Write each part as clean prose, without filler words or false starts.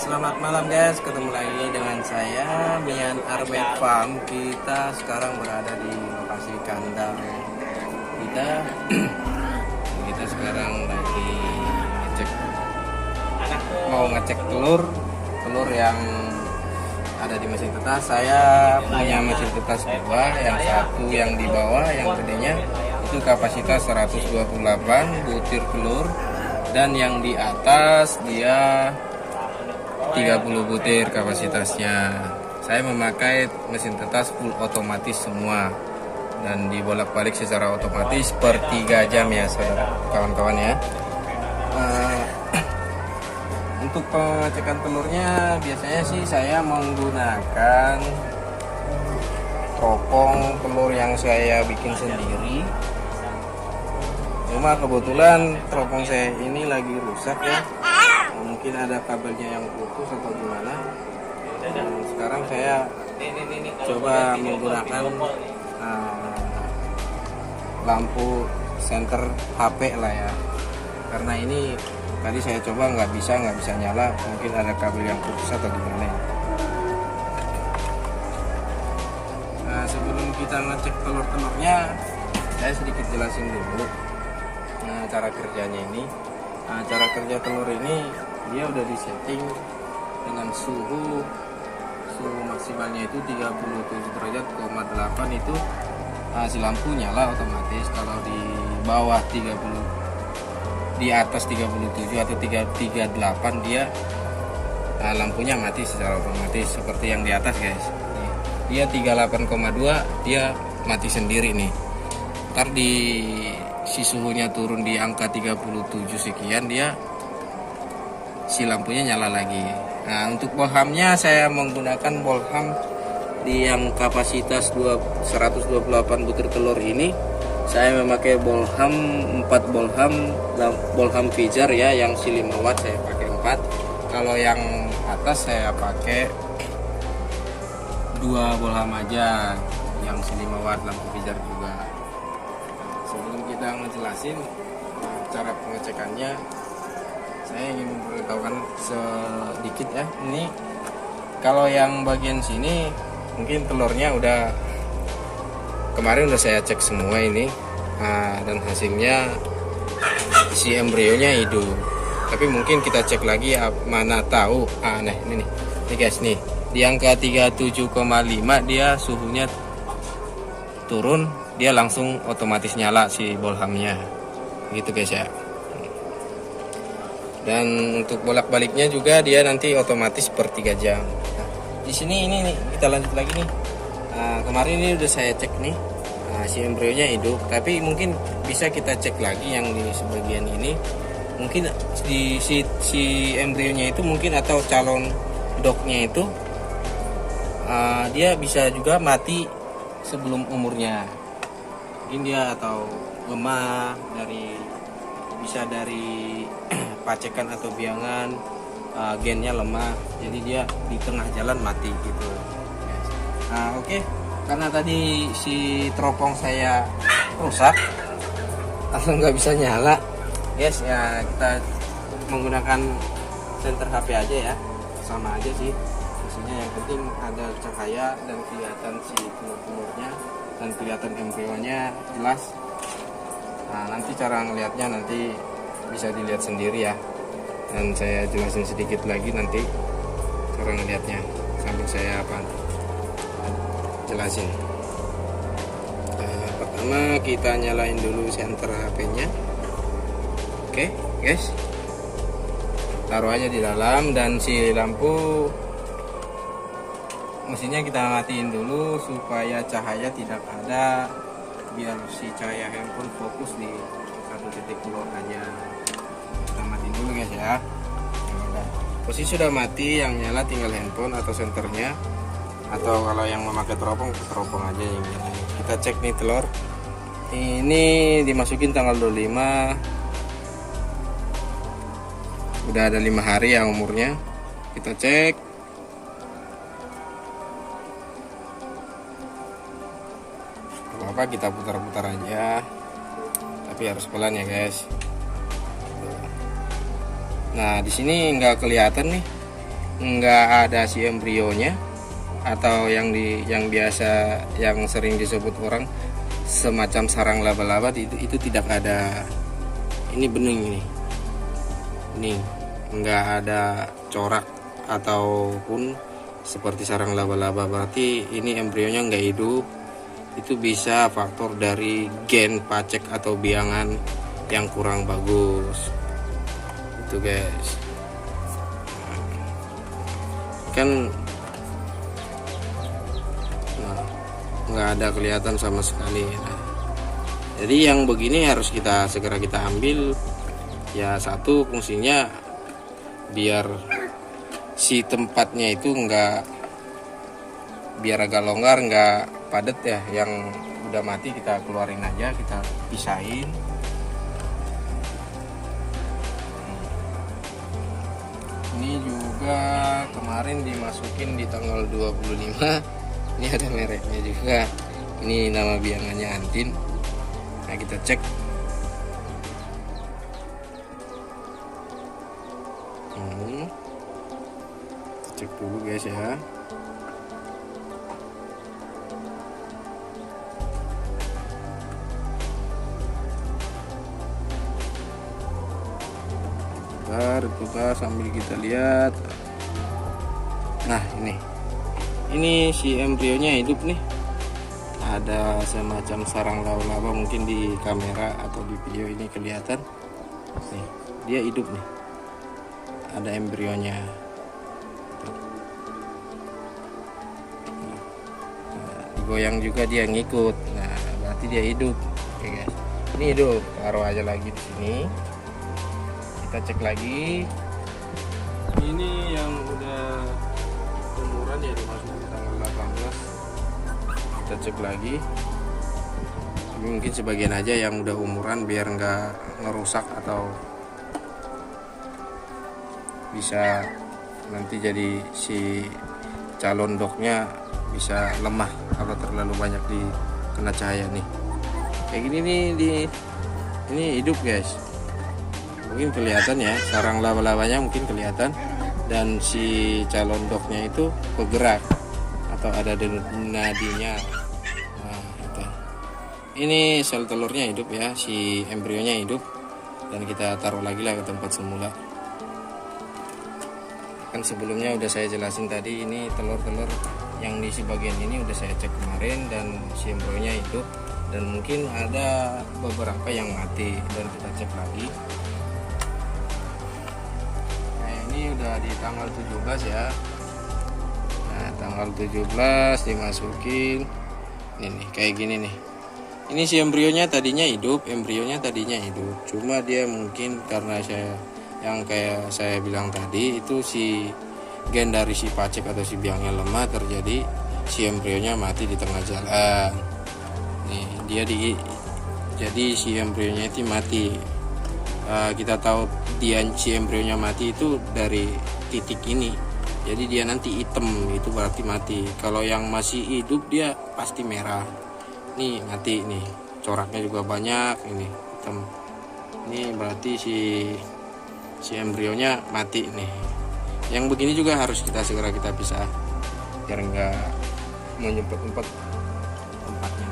Selamat malam guys, ketemu lagi dengan saya Mian Arbet Farm. Kita sekarang berada di lokasi kandang kita. Kita sekarang lagi ngecek telur yang ada di mesin tetas. Saya punya mesin tetas dua, yang satu yang di bawah, yang gedenya itu kapasitas 128 butir telur, dan yang di atas dia 30 butir kapasitasnya. Saya memakai mesin tetas full otomatis semua dan dibolak-balik secara otomatis per 3 jam ya saudara kawan-kawan ya. Untuk pengecekan telurnya biasanya sih saya menggunakan teropong telur yang saya bikin sendiri. Cuma kebetulan teropong saya ini lagi rusak ya. Mungkin ada kabelnya yang putus atau gimana. Dan sekarang saya coba menggunakan lampu senter HP lah ya, karena ini tadi saya coba nggak bisa nyala, mungkin ada kabel yang putus atau gimana ya. Nah, sebelum kita ngecek telurnya, saya sedikit jelasin dulu cara kerjanya ini. Cara kerja telur ini dia udah disetting dengan suhu maksimalnya itu 37 derajat, 8 itu si lampu nyala otomatis. Kalau di bawah 30, di atas 37 atau 38 dia lampunya mati secara otomatis seperti yang di atas guys. Dia 38,2 dia mati sendiri nih. Ntar di si suhunya turun di angka 37 sekian, dia si lampunya nyala lagi. Nah, untuk bolhamnya saya menggunakan bolham di yang kapasitas 128 butir telur ini. Saya memakai bolham 4 bolham Fijar ya, yang si 5 watt saya pakai 4. Kalau yang atas saya pakai 2 bolham aja, yang si 5 watt lampu Fijar juga. Sebelum kita ngejelasin cara pengecekannya, saya ingin memberitahukan sedikit ya. Ini kalau yang bagian sini mungkin telurnya udah kemarin udah saya cek semua ini, dan hasilnya si embrionya hidup. Tapi mungkin kita cek lagi ya, mana tahu. Nah ini guys nih, di angka 37,5 dia suhunya turun, dia langsung otomatis nyala si bolhamnya gitu guys ya. Dan untuk bolak-baliknya juga dia nanti otomatis per 3 jam. Nah, di sini ini nih, kita lanjut lagi nih. Kemarin ini udah saya cek nih, si embrionya hidup, tapi mungkin bisa kita cek lagi yang di sebagian ini. Mungkin di si embrionya itu mungkin, atau calon doknya itu dia bisa juga mati sebelum umurnya. Mungkin dia atau lemah bisa dari pacekan atau biangan, gennya lemah, jadi dia di tengah jalan mati gitu. Nah oke, karena tadi si teropong saya rusak atau nggak bisa nyala guys ya, kita menggunakan senter HP aja ya, sama aja sih maksudnya. Yang penting ada cahaya dan kelihatan si telur-telurnya dan kelihatan embrionya jelas. Nah nanti cara ngelihatnya nanti bisa dilihat sendiri ya, dan saya jelasin sedikit lagi nanti cara ngelihatnya sambil saya jelasin. Pertama kita nyalain dulu senter HP-nya. Oke guys, taruh aja di dalam, dan si lampu mesinnya kita matiin dulu supaya cahaya tidak ada, biar si cahaya handphone fokus di satu titik telur aja. Kita matiin dulu guys ya. Posisi sudah mati, yang nyala tinggal handphone atau senternya, atau kalau yang memakai teropong aja yang nyala. Kita cek nih telur ini dimasukin tanggal 25, udah ada 5 hari ya umurnya. Kita cek. Apa kita putar-putar aja, tapi harus pelan ya guys. Nah di sini nggak kelihatan nih nggak ada si embrionya, atau yang biasa yang sering disebut orang semacam sarang laba-laba, itu tidak ada. Ini bening, ini nggak ada corak ataupun seperti sarang laba-laba, berarti ini embrionya nggak hidup. Itu bisa faktor dari gen pacek atau biangan yang kurang bagus itu guys. Kan nggak ada kelihatan sama sekali. Jadi yang begini harus segera kita ambil ya. Satu, fungsinya biar si tempatnya itu biar agak longgar, nggak padat ya. Yang udah mati kita keluarin aja, kita pisahin. Ini juga kemarin dimasukin di tanggal 25. Ini ada mereknya juga. Ini nama biangannya Antin. Nah, kita cek. Cek dulu guys ya. Bentar sambil kita lihat. Nah, ini si embrionya hidup nih. Ada semacam sarang laba-laba, mungkin di kamera atau di video ini kelihatan. Nih, dia hidup nih. Ada embrionya. Nah, digoyang juga dia ngikut. Nah, berarti dia hidup. Oke guys. Ini hidup. Taruh aja lagi di sini. Kita cek lagi. Ini yang udah umuran ya, dimasukin tanggal 18. Kita cek lagi. Ini mungkin sebagian aja yang udah umuran biar nggak ngerusak atau bisa nanti jadi si calon doknya bisa lemah kalau terlalu banyak kena cahaya nih. Kayak gini nih, ini hidup guys. Mungkin kelihatan ya, sarang laba-labanya mungkin kelihatan, dan si calon doknya itu bergerak atau ada nadinya. Nah, itu. Ini sel telurnya hidup ya, si embrionya hidup, dan kita taruh lagi lah ke tempat semula. Kan sebelumnya udah saya jelasin tadi, ini telur-telur yang di bagian ini udah saya cek kemarin, dan si embrionya hidup, dan mungkin ada beberapa yang mati, dan kita cek lagi. Ini udah di tanggal 17 ya. Nah, tanggal 17 dimasukin. Ini nih, kayak gini nih. Ini si embrionya tadinya hidup, Cuma dia mungkin karena kayak saya bilang tadi, itu si gen dari si pacek atau si biangnya lemah, terjadi si embrionya mati di tengah jalan. Nih, jadi si embrionya itu mati. Kita tahu si embrionya mati itu dari titik ini, jadi dia nanti hitam, itu berarti mati. Kalau yang masih hidup dia pasti merah. Nih mati nih, coraknya juga banyak, ini hitam. Ini berarti si embrionya mati nih. Yang begini juga harus segera kita pisah biar nggak menyempet-nyempet tempatnya.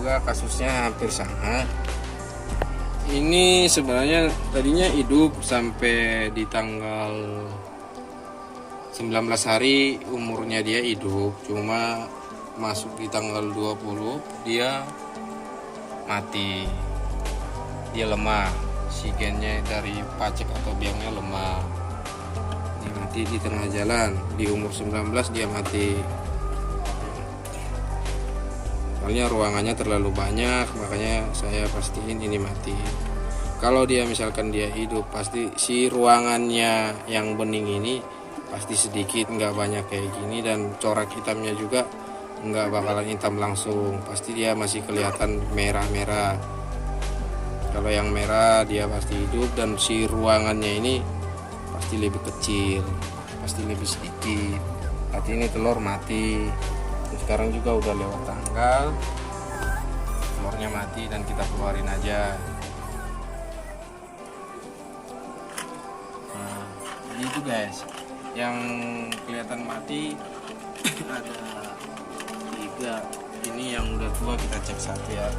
Kasusnya hampir sama. Ini sebenarnya tadinya hidup sampai di tanggal 19 hari umurnya dia hidup, cuma masuk di tanggal 20 dia mati. Dia lemah, si gennya dari pacek atau biangnya lemah. Dia mati di tengah jalan, di umur 19 dia mati. Soalnya ruangannya terlalu banyak, makanya saya pastiin ini mati. Kalau dia misalkan dia hidup, pasti si ruangannya yang bening ini pasti sedikit, nggak banyak kayak gini, dan corak hitamnya juga nggak bakalan hitam langsung, pasti dia masih kelihatan merah-merah. Kalau yang merah dia pasti hidup, dan si ruangannya ini pasti lebih kecil, pasti lebih sedikit. Berarti ini telur mati. Sekarang juga udah lewat tanggal, telurnya mati, dan kita keluarin aja. guys. Yang kelihatan mati ada 3. Ini yang udah tua kita cek satu ya.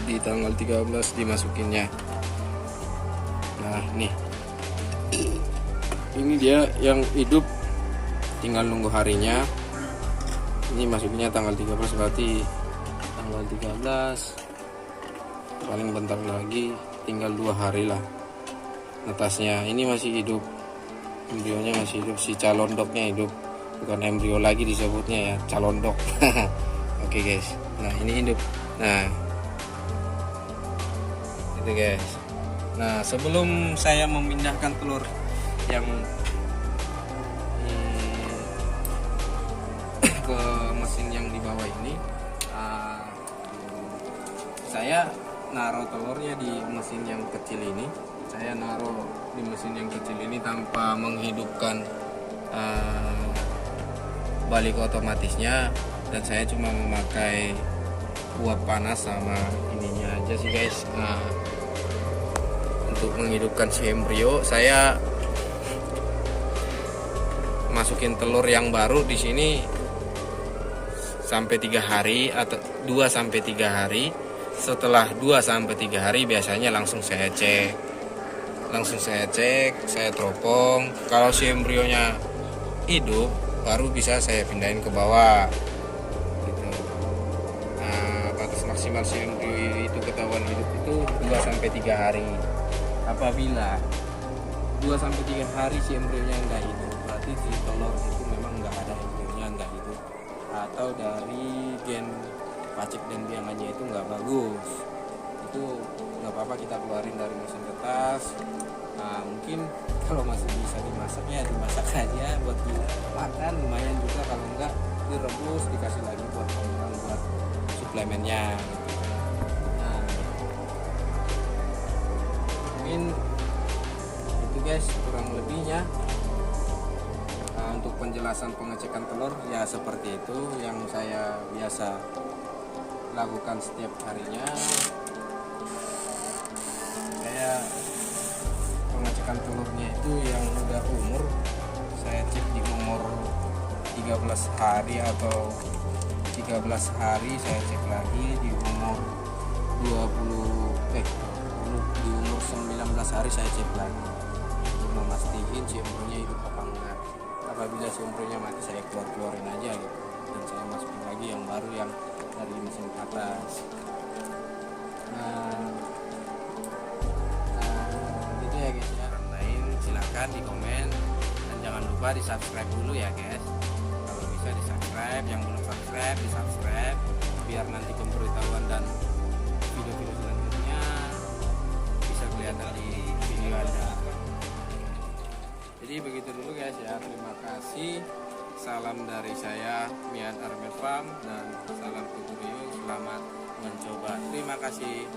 Di tanggal 13 dimasukinnya. Nah nih, ini dia yang hidup, tinggal nunggu harinya. Ini masukinnya tanggal 13, berarti tanggal 13 paling bentar lagi, tinggal 2 hari lah netasnya. Ini masih hidup, embrionya masih hidup, si calon doknya hidup, bukan embrio lagi disebutnya ya, calon dok. Oke guys, nah ini hidup. Nah itu guys. Nah sebelum saya memindahkan telur yang ke mesin yang di bawah ini, saya naruh telurnya di mesin yang kecil ini. Saya naruh di mesin yang kecil ini tanpa menghidupkan balik otomatisnya, dan saya cuma memakai uap panas sama ininya aja sih guys. Nah, untuk menghidupkan si embrio, saya masukin telur yang baru di sini sampai 3 hari atau 2 sampai 3 hari. Setelah 2 sampai 3 hari biasanya langsung saya cek. Saya teropong. Kalau si embrionya hidup, baru bisa saya pindahin ke bawah. Gitu. Nah, batas maksimal si embrio itu ketahuan hidup itu 2 sampai 3 hari. Apabila 2 sampai 3 hari si embrionya enggak hidup, berarti si telur itu memang enggak ada embrionya, enggak hidup. Atau dari gen pacek dan biangannya itu nggak bagus. Itu nggak apa-apa, kita keluarin dari mesin kertas. Nah mungkin kalau masih bisa dimasak ya dimasak aja buat makan, lumayan juga. Kalau enggak direbus, dikasih lagi buat suplemennya. Nah mungkin itu guys kurang lebihnya. Untuk penjelasan pengecekan telur ya seperti itu yang saya biasa lakukan setiap harinya. Saya pengecekan telurnya itu yang udah umur, saya cek di umur 13 hari atau 13 hari, saya cek lagi di umur di umur 19 hari saya cek lagi untuk memastikan si embrionya hidup apa enggak. Apabila si embrionya mati, saya keluarin aja gitu, dan saya masukin lagi yang baru yang dari mesin ke atas. Gitu ya guys ya. Lain silahkan di komen, dan jangan lupa di subscribe dulu ya guys. Kalau bisa di subscribe, yang belum subscribe di subscribe, biar nanti pemberitahuan dan video-video selanjutnya bisa kelihatan di video Anda. Jadi begitu dulu guys ya, terima kasih. Salam dari saya, Mian Armed Farm, dan salam Kukurio. Selamat mencoba. Terima kasih.